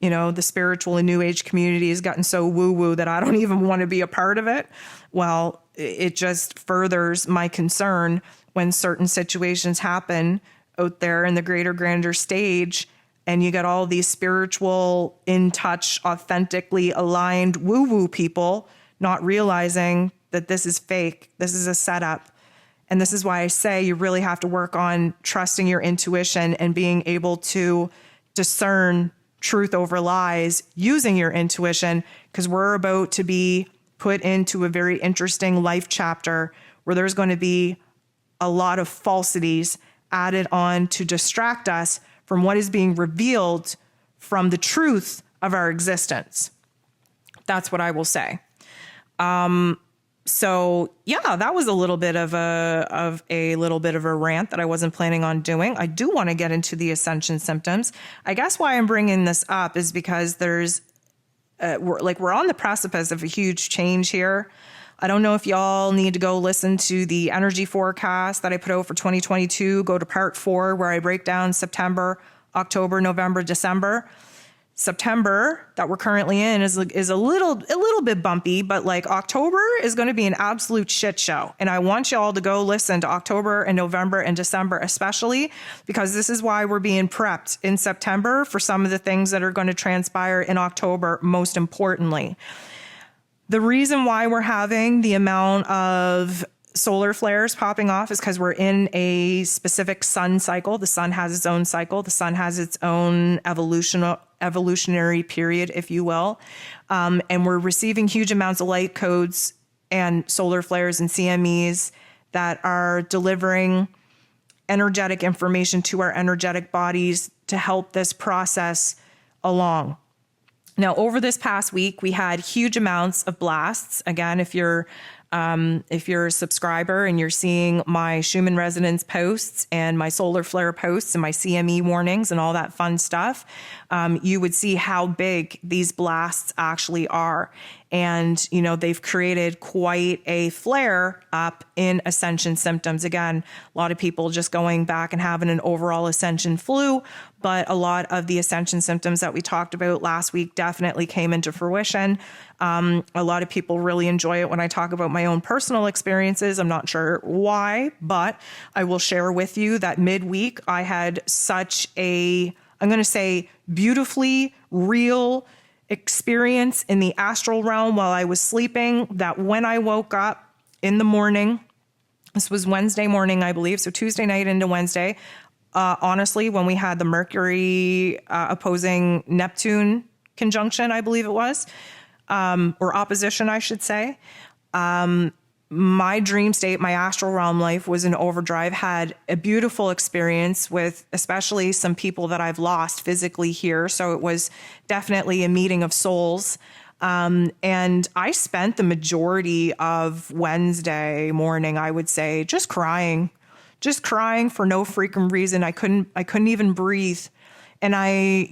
the spiritual and new age community has gotten so woo-woo that I don't even want to be a part of it. Well, it just furthers my concern when certain situations happen out there in the greater, grander stage, and you got all these spiritual, in touch, authentically aligned woo-woo people not realizing that this is fake. This is a setup. And this is why I say you really have to work on trusting your intuition and being able to discern truth over lies using your intuition, because we're about to be put into a very interesting life chapter where there's going to be a lot of falsities added on to distract us from what is being revealed from the truth of our existence. That's what I will say. So yeah, that was a little bit of a rant that I wasn't planning on doing. I do want to get into the Ascension symptoms. I guess why I'm bringing this up is because we're on the precipice of a huge change here. I don't know if y'all need to go listen to the energy forecast that I put out for 2022. Go to part 4 where I break down September, October, November, December. September that we're currently in is a little bit bumpy, but like October is going to be an absolute shit show. And I want y'all to go listen to October and November and December, especially because this is why we're being prepped in September for some of the things that are going to transpire in October, most importantly. The reason why we're having the amount of solar flares popping off is because we're in a specific sun cycle. The sun has its own cycle. The sun has its own evolutionary period, if you will. And we're receiving huge amounts of light codes and solar flares and CMEs that are delivering energetic information to our energetic bodies to help this process along. Now, over this past week, we had huge amounts of blasts. Again, if you're a subscriber and you're seeing my Schumann Resonance posts and my solar flare posts and my CME warnings and all that fun stuff, you would see how big these blasts actually are. And, they've created quite a flare up in Ascension symptoms. Again, a lot of people just going back and having an overall Ascension flu, but a lot of the Ascension symptoms that we talked about last week definitely came into fruition. A lot of people really enjoy it when I talk about my own personal experiences. I'm not sure why, but I will share with you that midweek I had such I'm going to say beautifully real experience in the astral realm while I was sleeping, that when I woke up in the morning, this was Wednesday morning, I believe, so Tuesday night into Wednesday, honestly, when we had the Mercury opposing Neptune conjunction, I believe it was, or opposition, I should say, my dream state, my astral realm life was in overdrive, had a beautiful experience with especially some people that I've lost physically here. So it was definitely a meeting of souls. And I spent the majority of Wednesday morning, I would say, just crying for no freaking reason. I couldn't even breathe. And I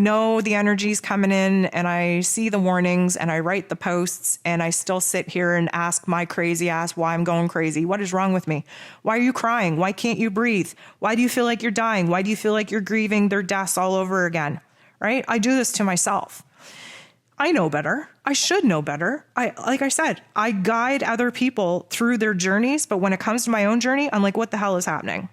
know the energy's coming in, and I see the warnings, and I write the posts, and I still sit here and ask my crazy ass why I'm going crazy. What is wrong with me? Why are you crying? Why can't you breathe? Why do you feel like you're dying? Why do you feel like you're grieving their deaths all over again? Right? I do this to myself. I know better. I should know better. Like I said, I guide other people through their journeys, but when it comes to my own journey, I'm like, what the hell is happening?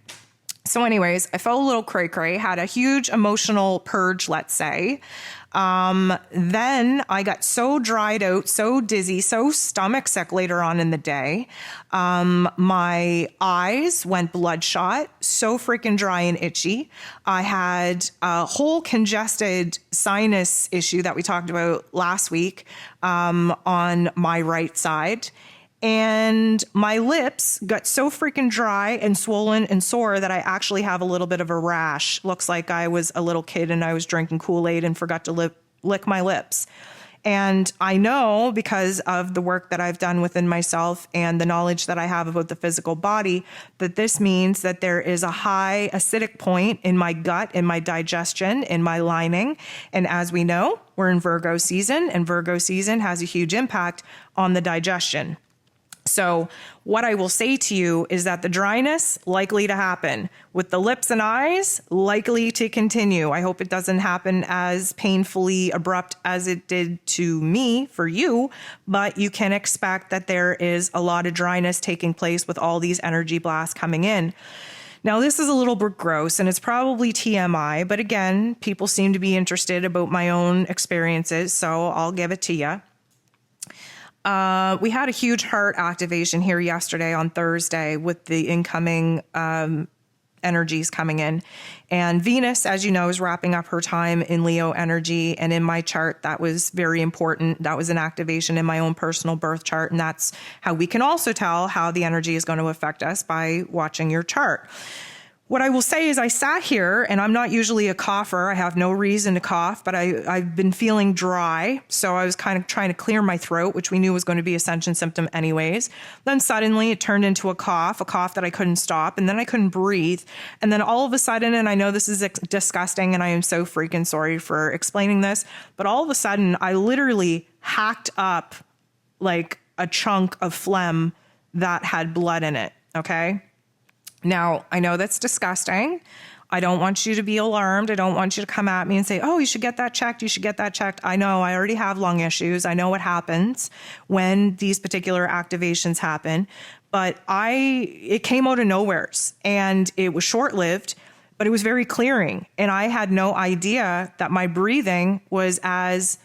So anyways, I felt a little cray-cray, had a huge emotional purge, let's say. Then I got so dried out, so dizzy, so stomach sick later on in the day. My eyes went bloodshot, so freaking dry and itchy. I had a whole congested sinus issue that we talked about last week, on my right side. And my lips got so freaking dry and swollen and sore that I actually have a little bit of a rash. Looks like I was a little kid and I was drinking Kool-Aid and forgot to lick my lips. And I know, because of the work that I've done within myself and the knowledge that I have about the physical body, that this means that there is a high acidic point in my gut, in my digestion, in my lining. And as we know, we're in Virgo season, and Virgo season has a huge impact on the digestion. So what I will say to you is that the dryness likely to happen, with the lips and eyes likely to continue. I hope it doesn't happen as painfully abrupt as it did to me for you, but you can expect that there is a lot of dryness taking place with all these energy blasts coming in. Now, this is a little bit gross, and it's probably TMI, but again, people seem to be interested about my own experiences, so I'll give it to you. We had a huge heart activation here yesterday on Thursday with the incoming energies coming in. And Venus, as you know, is wrapping up her time in Leo energy. And in my chart, that was very important. That was an activation in my own personal birth chart. And that's how we can also tell how the energy is going to affect us, by watching your chart. What I will say is I sat here, and I'm not usually a cougher. I have no reason to cough, but I've been feeling dry. So I was kind of trying to clear my throat, which we knew was going to be an Ascension symptom anyways. Then suddenly it turned into a cough that I couldn't stop. And then I couldn't breathe. And then all of a sudden, and I know this is disgusting, and I am so freaking sorry for explaining this, but all of a sudden I literally hacked up like a chunk of phlegm that had blood in it. Okay. Now, I know that's disgusting. I don't want you to be alarmed. I don't want you to come at me and say, oh, you should get that checked. You should get that checked. I know I already have lung issues. I know what happens when these particular activations happen, but it came out of nowheres, and it was short-lived, but it was very clearing. And I had no idea that my breathing was as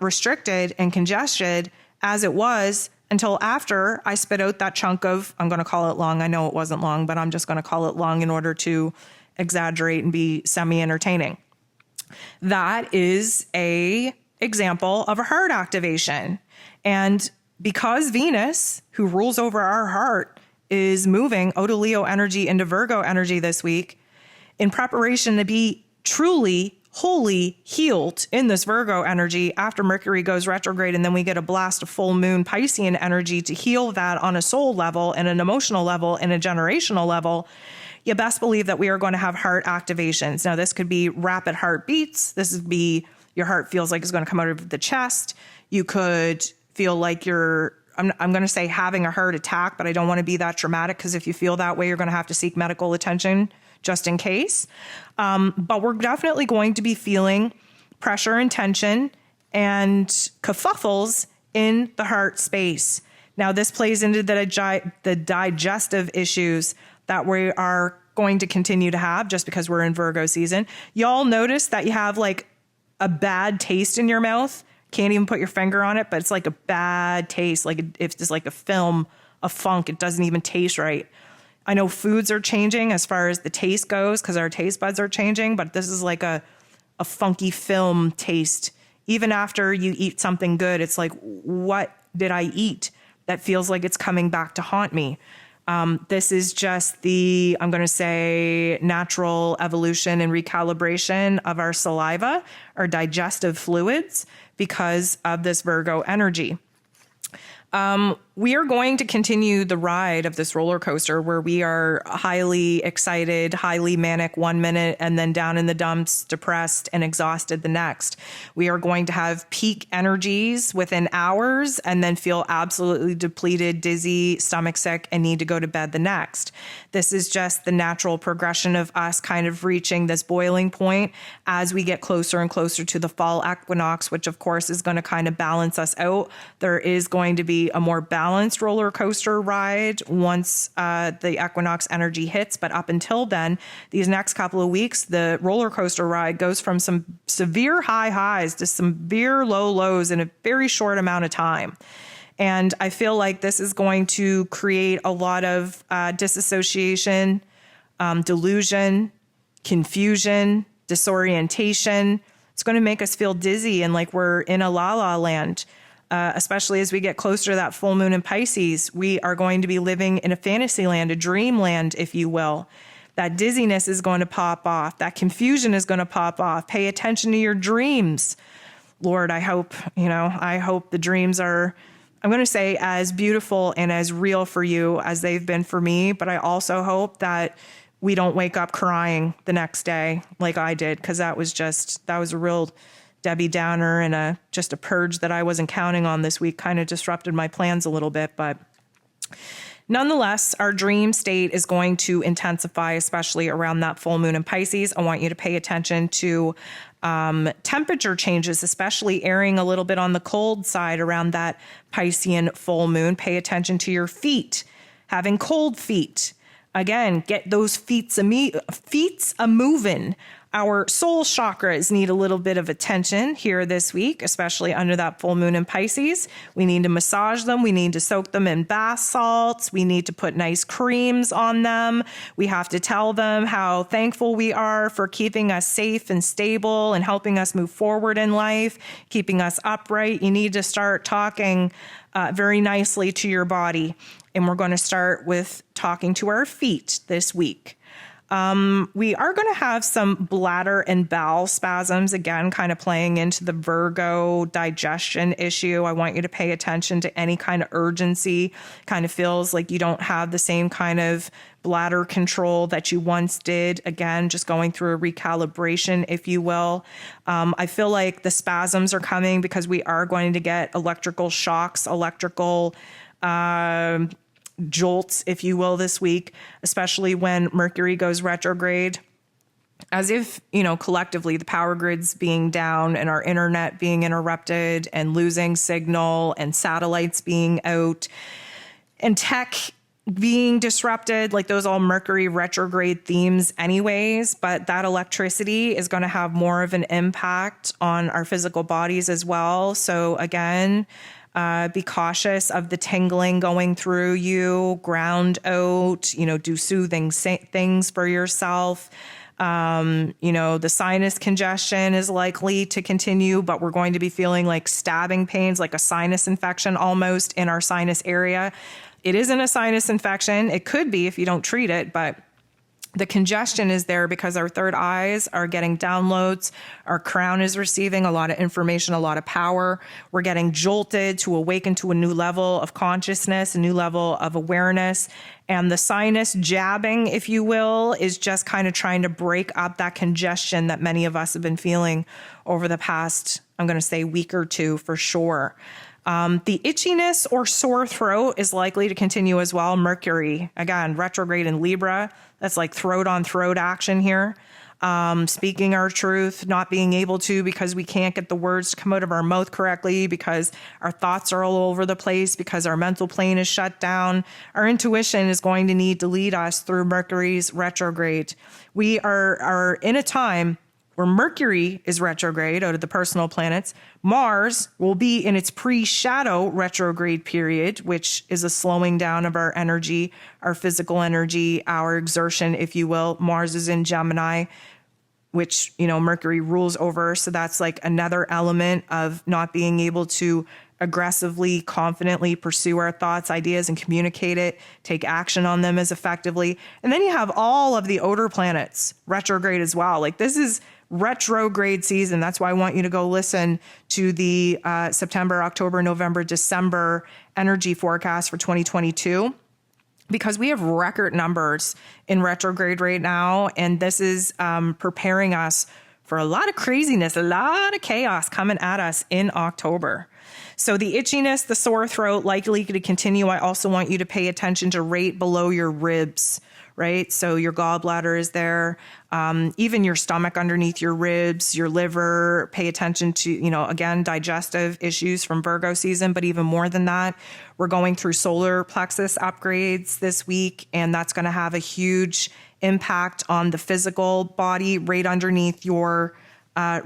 restricted and congested as it was, until after I spit out that chunk of, I'm going to call it lung. I know it wasn't lung, but I'm just going to call it lung in order to exaggerate and be semi-entertaining. That is a example of a heart activation. And because Venus, who rules over our heart, is moving out of Leo energy into Virgo energy this week, in preparation to be truly wholly healed in this Virgo energy after Mercury goes retrograde, and then we get a blast of full moon Piscean energy to heal that on a soul level and an emotional level and a generational level, you best believe that we are going to have heart activations. Now, this could be rapid heartbeats. This would be your heart feels like it's going to come out of the chest. You could feel like I'm going to say having a heart attack, but I don't want to be that dramatic, because if you feel that way, you're going to have to seek medical attention just in case. But we're definitely going to be feeling pressure and tension and kerfuffles in the heart space. Now, this plays into the digestive issues that we are going to continue to have just because we're in Virgo season. Y'all notice that you have like a bad taste in your mouth. Can't even put your finger on it, but it's like a bad taste. Like if it's like a film, a funk, it doesn't even taste right. I know foods are changing as far as the taste goes because our taste buds are changing, but this is like a funky film taste. Even after you eat something good, it's like, what did I eat that feels like it's coming back to haunt me? This is just I'm going to say, natural evolution and recalibration of our saliva, our digestive fluids, because of this Virgo energy. We are going to continue the ride of this roller coaster where we are highly excited, highly manic 1 minute, and then down in the dumps, depressed and exhausted the next. We are going to have peak energies within hours and then feel absolutely depleted, dizzy, stomach sick, and need to go to bed the next. This is just the natural progression of us kind of reaching this boiling point as we get closer and closer to the fall equinox, which of course is going to kind of balance us out. There is going to be a more balanced roller coaster ride once the equinox energy hits. But up until then, these next couple of weeks, the roller coaster ride goes from some severe high highs to some severe low lows in a very short amount of time. And I feel like this is going to create a lot of disassociation, delusion, confusion, disorientation. It's going to make us feel dizzy and like we're in a la-la land. Especially as we get closer to that full moon in Pisces, we are going to be living in a fantasy land, a dreamland, if you will. That dizziness is going to pop off. That confusion is going to pop off. Pay attention to your dreams. Lord, I hope the dreams are, I'm going to say, as beautiful and as real for you as they've been for me. But I also hope that we don't wake up crying the next day like I did, because that was a real Debbie Downer and just a purge that I wasn't counting on this week. Kind of disrupted my plans a little bit, but nonetheless, our dream state is going to intensify, especially around that full moon in Pisces. I want you to pay attention to temperature changes, especially erring a little bit on the cold side around that Piscean full moon. Pay attention to your feet, having cold feet. Again, get those feet a-moving. Our soul chakras need a little bit of attention here this week, especially under that full moon in Pisces. We need to massage them. We need to soak them in bath salts. We need to put nice creams on them. We have to tell them how thankful we are for keeping us safe and stable and helping us move forward in life, keeping us upright. You need to start talking very nicely to your body. And we're going to start with talking to our feet this week. We are going to have some bladder and bowel spasms, again, kind of playing into the Virgo digestion issue. I want you to pay attention to any kind of urgency. Kind of feels like you don't have the same kind of bladder control that you once did. Again, just going through a recalibration, if you will. I feel like the spasms are coming because we are going to get electrical shocks, electrical jolts, if you will, this week, especially when Mercury goes retrograde, as if, collectively the power grids being down and our internet being interrupted and losing signal and satellites being out and tech being disrupted, like those all Mercury retrograde themes anyways. But that electricity is going to have more of an impact on our physical bodies as well. So again, be cautious of the tingling going through you, ground out, do soothing things for yourself. The sinus congestion is likely to continue, but we're going to be feeling like stabbing pains, like a sinus infection almost in our sinus area. It isn't a sinus infection. It could be if you don't treat it, but the congestion is there because our third eyes are getting downloads. Our crown is receiving a lot of information, a lot of power. We're getting jolted to awaken to a new level of consciousness, a new level of awareness. And the sinus jabbing, if you will, is just kind of trying to break up that congestion that many of us have been feeling over the past, I'm going to say, week or two for sure. The itchiness or sore throat is likely to continue as well. Mercury, again, retrograde in Libra. That's like throat on throat action here. Speaking our truth, not being able to because we can't get the words to come out of our mouth correctly, because our thoughts are all over the place, because our mental plane is shut down. Our intuition is going to need to lead us through Mercury's retrograde. We are in a time where Mercury is retrograde out of the personal planets. Mars will be in its pre-shadow retrograde period, which is a slowing down of our energy, our physical energy, our exertion, if you will. Mars is in Gemini, which, Mercury rules over. So that's like another element of not being able to aggressively, confidently pursue our thoughts, ideas, and communicate it, take action on them as effectively. And then you have all of the outer planets retrograde as well. Like, this is retrograde season. That's why I want you to go listen to the September, October, November, December energy forecast for 2022, because we have record numbers in retrograde right now. And this is preparing us for a lot of craziness, a lot of chaos coming at us in October. So the itchiness, the sore throat, likely to continue. I also want you to pay attention to right below your ribs, right? So your gallbladder is there, even your stomach underneath your ribs, your liver. Pay attention to, again, digestive issues from Virgo season. But even more than that, we're going through solar plexus upgrades this week, and that's going to have a huge impact on the physical body right underneath your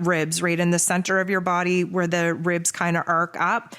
ribs, right in the center of your body where the ribs kind of arc up.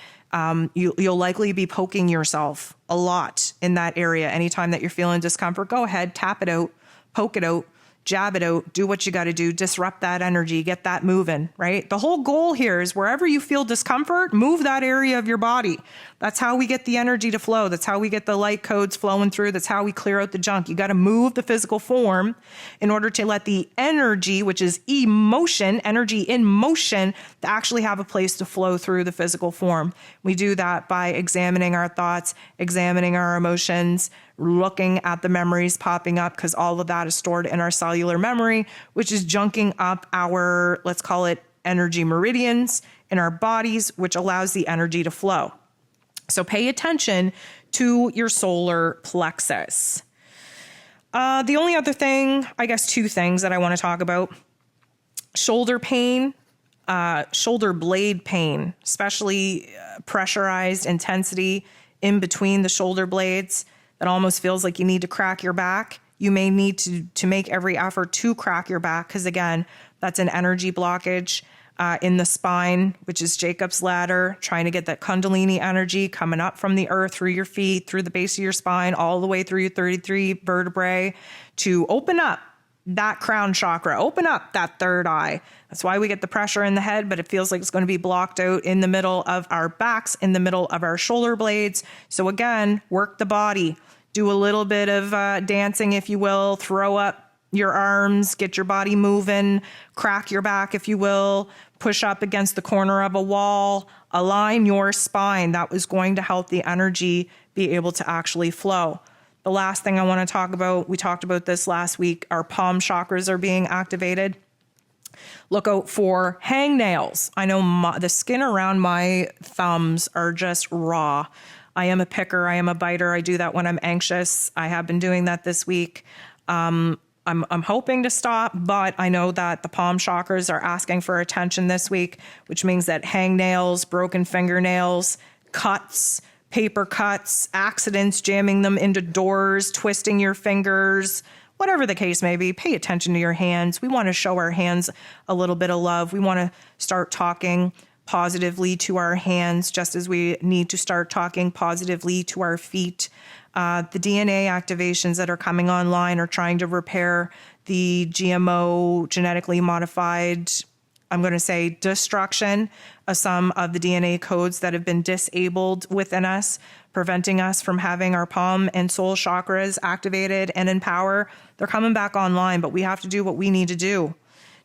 You'll likely be poking yourself a lot in that area. Anytime that you're feeling discomfort, go ahead, tap it out, poke it out, jab it out, do what you got to do, disrupt that energy, get that moving, right? The whole goal here is wherever you feel discomfort, move that area of your body. That's how we get the energy to flow. That's how we get the light codes flowing through. That's how we clear out the junk. You got to move the physical form in order to let the energy, which is emotion, energy in motion, to actually have a place to flow through the physical form. We do that by examining our thoughts, examining our emotions, looking at the memories popping up, because all of that is stored in our cellular memory, which is junking up our, let's call it, energy meridians in our bodies, which allows the energy to flow. So pay attention to your solar plexus. The only other thing, I guess two things that I want to talk about: shoulder pain, shoulder blade pain, especially pressurized intensity in between the shoulder blades that almost feels like you need to crack your back. You may need to make every effort to crack your back, because again, that's an energy blockage in the spine, which is Jacob's ladder, trying to get that Kundalini energy coming up from the earth through your feet, through the base of your spine, all the way through your 33 vertebrae to open up that crown chakra, open up that third eye. That's why we get the pressure in the head, but it feels like it's going to be blocked out in the middle of our backs, in the middle of our shoulder blades. So again, work the body, do a little bit of dancing, if you will, throw up your arms, get your body moving, crack your back, if you will, push up against the corner of a wall, align your spine. That was going to help the energy be able to actually flow. The last thing I want to talk about, we talked about this last week, our palm chakras are being activated. Look out for hangnails. I know the skin around my thumbs are just raw. I am a picker. I am a biter. I do that when I'm anxious. I have been doing that this week. I'm hoping to stop, but I know that the palm chakras are asking for attention this week, which means that hangnails, broken fingernails, cuts, paper cuts, accidents, jamming them into doors, twisting your fingers, whatever the case may be, pay attention to your hands. We want to show our hands a little bit of love. We want to start talking positively to our hands, just as we need to start talking positively to our feet. The DNA activations that are coming online are trying to repair the GMO, genetically modified, I'm going to say, destruction of some of the DNA codes that have been disabled within us, preventing us from having our palm and soul chakras activated and in power. They're coming back online, but we have to do what we need to do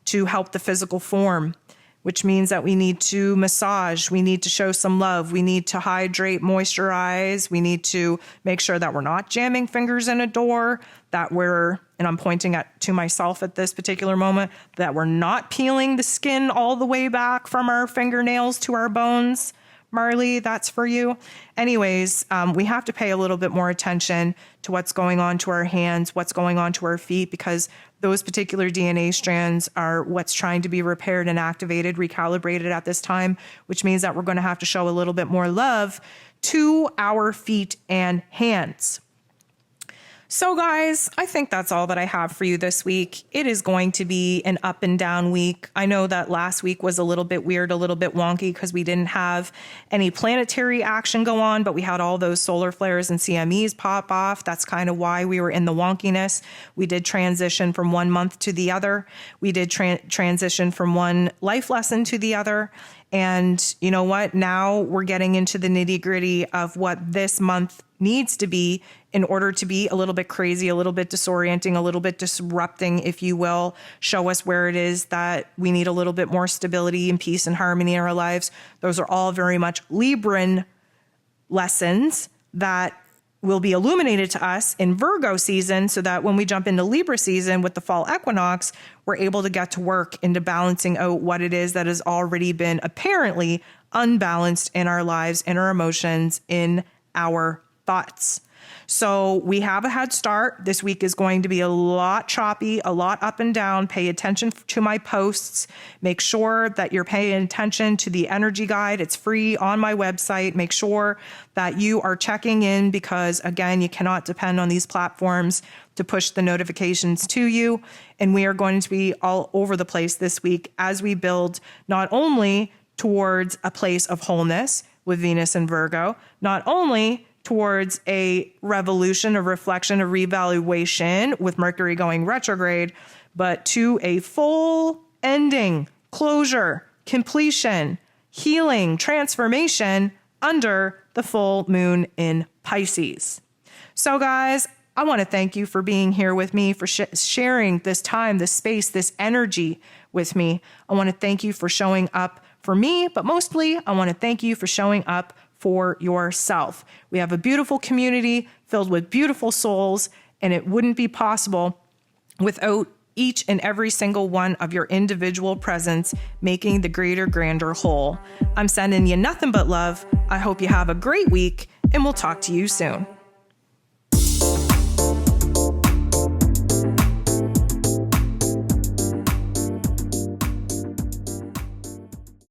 to help the physical form. which means that we need to massage, we need to show some love, we need to hydrate, moisturize, we need to make sure that we're not jamming fingers in a door, that we're, and I'm pointing to myself at this particular moment, that we're not peeling the skin all the way back from our fingernails to our bones. Marley, that's for you. Anyways, we have to pay a little bit more attention to what's going on to our hands, what's going on to our feet, because those particular DNA strands are what's trying to be repaired and activated, recalibrated at this time, which means that we're going to have to show a little bit more love to our feet and hands. So guys, I think that's all that I have for you this week. It is going to be an up and down week. I know that last week was a little bit weird, a little bit wonky because we didn't have any planetary action go on, but we had all those solar flares and CMEs pop off. That's kind of why we were in the wonkiness. We did transition from one month to the other. We did transition from one life lesson to the other. And you know what? Now we're getting into the nitty gritty of what this month needs to be in order to be a little bit crazy, a little bit disorienting, a little bit disrupting, if you will. Show us where it is that we need a little bit more stability and peace and harmony in our lives. Those are all very much Libran lessons that will be illuminated to us in Virgo season, so that when we jump into Libra season with the fall equinox, we're able to get to work into balancing out what it is that has already been apparently unbalanced in our lives, in our emotions, in our thoughts. So we have a head start. This week is going to be a lot choppy, a lot up and down. Pay attention to my posts. Make sure that you're paying attention to the energy guide. It's free on my website. Make sure that you are checking in because, again, you cannot depend on these platforms to push the notifications to you. And we are going to be all over the place this week as we build not only towards a place of wholeness with Venus and Virgo, not only towards a revolution, a reflection, a reevaluation with Mercury going retrograde, but to a full ending, closure, completion, healing, transformation under the full moon in Pisces. So guys, I want to thank you for being here with me, for sharing this time, this space, this energy with me. I want to thank you for showing up for me, but mostly I want to thank you for showing up for yourself. We have a beautiful community filled with beautiful souls, and it wouldn't be possible without each and every single one of your individual presence making the greater, grander whole. I'm sending you nothing but love. I hope you have a great week, and we'll talk to you soon.